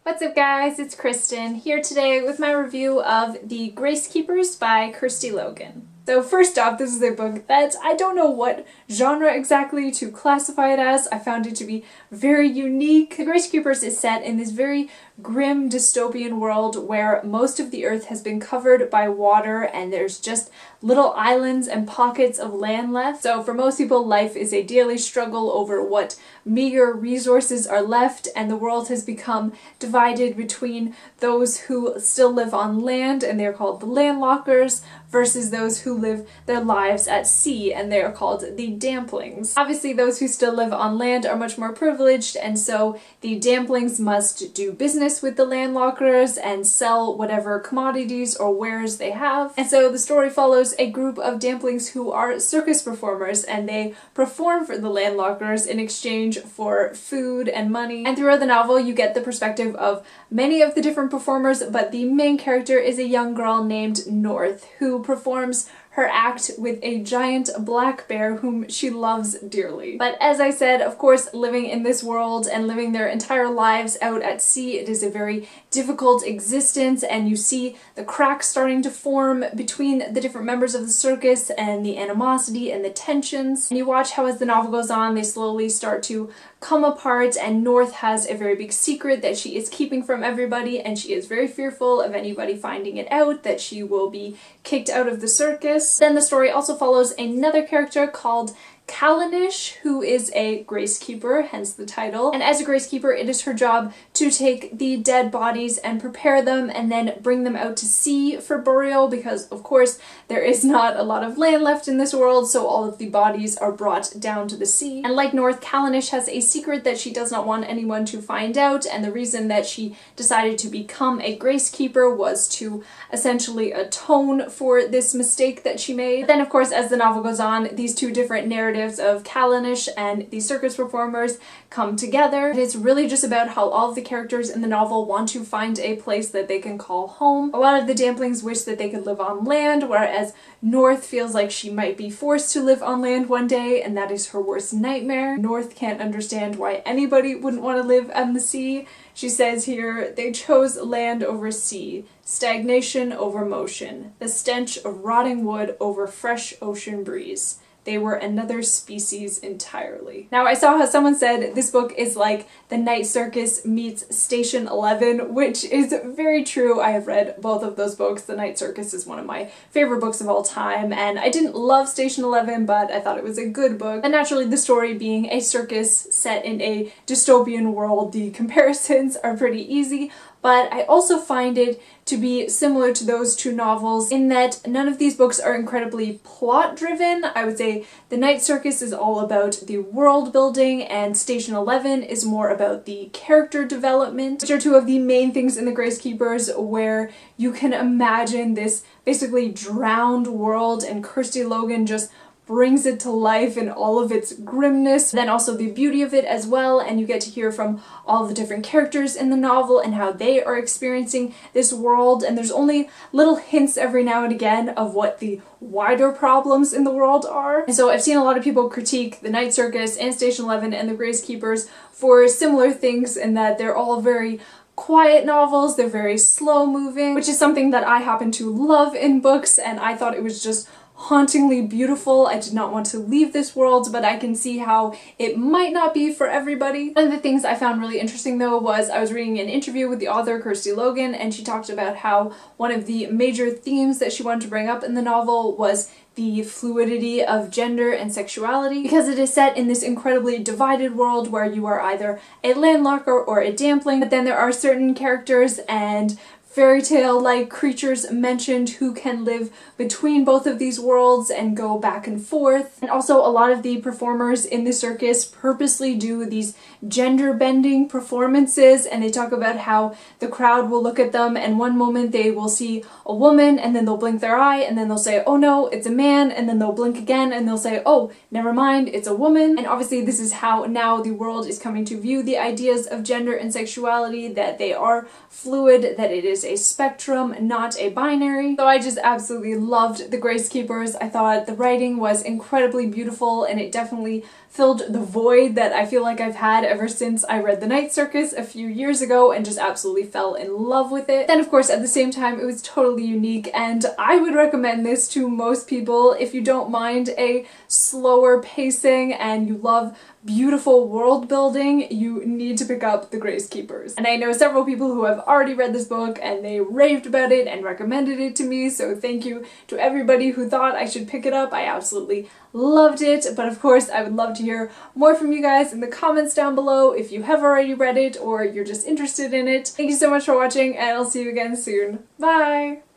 What's up guys, it's Kristen here today with my review of The Gracekeepers by Kirsty Logan. So first off, this is a book that I don't know what genre exactly to classify it as. I found it to be very unique. The Gracekeepers is set in this very grim dystopian world where most of the earth has been covered by water and there's just little islands and pockets of land left. So for most people, life is a daily struggle over what meager resources are left, and the world has become divided between those who still live on land and they're called the landlockers versus those who live their lives at sea and they are called the damplings. Obviously those who still live on land are much more privileged, and so the damplings must do business with the landlockers and sell whatever commodities or wares they have. And so the story follows a group of damplings who are circus performers, and they perform for the landlockers in exchange for food and money. And throughout the novel you get the perspective of many of the different performers, but the main character is a young girl named North who performs her act with a giant black bear whom she loves dearly. But as I said, of course, living in this world and living their entire lives out at sea, it is a very difficult existence, and you see the cracks starting to form between the different members of the circus and the animosity and the tensions. And you watch how as the novel goes on, they slowly start to come apart, and North has a very big secret that she is keeping from everybody, and she is very fearful of anybody finding it out, that she will be kicked out of the circus. Then the story also follows another character called Callanish, who is a gracekeeper, hence the title. And as a gracekeeper, it is her job to take the dead bodies and prepare them and then bring them out to sea for burial, because of course there is not a lot of land left in this world, so all of the bodies are brought down to the sea. And like North, Callanish has a secret that she does not want anyone to find out, and the reason that she decided to become a gracekeeper was to essentially atone for this mistake that she made. But then of course, as the novel goes on, these two different narratives of Callanish and the circus performers come together. It's really just about how all of the characters in the novel want to find a place that they can call home. A lot of the damplings wish that they could live on land, whereas North feels like she might be forced to live on land one day, and that is her worst nightmare. North can't understand why anybody wouldn't want to live on the sea. She says here, they chose land over sea, stagnation over motion, the stench of rotting wood over fresh ocean breeze. They were another species entirely. Now, I saw how someone said this book is like The Night Circus meets Station 11, which is very true. I have read both of those books. The Night Circus is one of my favorite books of all time, and I didn't love Station 11, but I thought it was a good book. And naturally, the story being a circus set in a dystopian world, the comparisons are pretty easy. But I also find it to be similar to those two novels in that none of these books are incredibly plot-driven. I would say The Night Circus is all about the world building, and Station 11 is more about the character development, which are two of the main things in The Gracekeepers, where you can imagine this basically drowned world, and Kirsty Logan just brings it to life in all of its grimness, then also the beauty of it as well, and you get to hear from all the different characters in the novel and how they are experiencing this world, and there's only little hints every now and again of what the wider problems in the world are. And so I've seen a lot of people critique The Night Circus and Station 11 and The Gracekeepers for similar things in that they're all very quiet novels, they're very slow moving, which is something that I happen to love in books, and I thought it was just hauntingly beautiful. I did not want to leave this world, but I can see how it might not be for everybody. One of the things I found really interesting though was I was reading an interview with the author Kirsty Logan, and she talked about how one of the major themes that she wanted to bring up in the novel was the fluidity of gender and sexuality, because it is set in this incredibly divided world where you are either a landlocker or a dampling, but then there are certain characters and fairy tale-like creatures mentioned who can live between both of these worlds and go back and forth. And also a lot of the performers in the circus purposely do these gender-bending performances, and they talk about how the crowd will look at them and one moment they will see a woman and then they'll blink their eye and then they'll say, oh no, it's a man, and then they'll blink again and they'll say, oh, never mind, it's a woman. And obviously this is how now the world is coming to view the ideas of gender and sexuality, that they are fluid, that it is is a spectrum, not a binary. So I just absolutely loved the Gracekeepers. I thought the writing was incredibly beautiful, and it definitely filled the void that I feel like I've had ever since I read The Night Circus a few years ago and just absolutely fell in love with it. Then of course at the same time it was totally unique, and I would recommend this to most people if you don't mind a slower pacing and you love beautiful world building. You need to pick up the Gracekeepers. And I know several people who have already read this book and they raved about it and recommended it to me, so thank you to everybody who thought I should pick it up. I absolutely loved it, but of course I would love to hear more from you guys in the comments down below if you have already read it or you're just interested in it. Thank you so much for watching, and I'll see you again soon. Bye!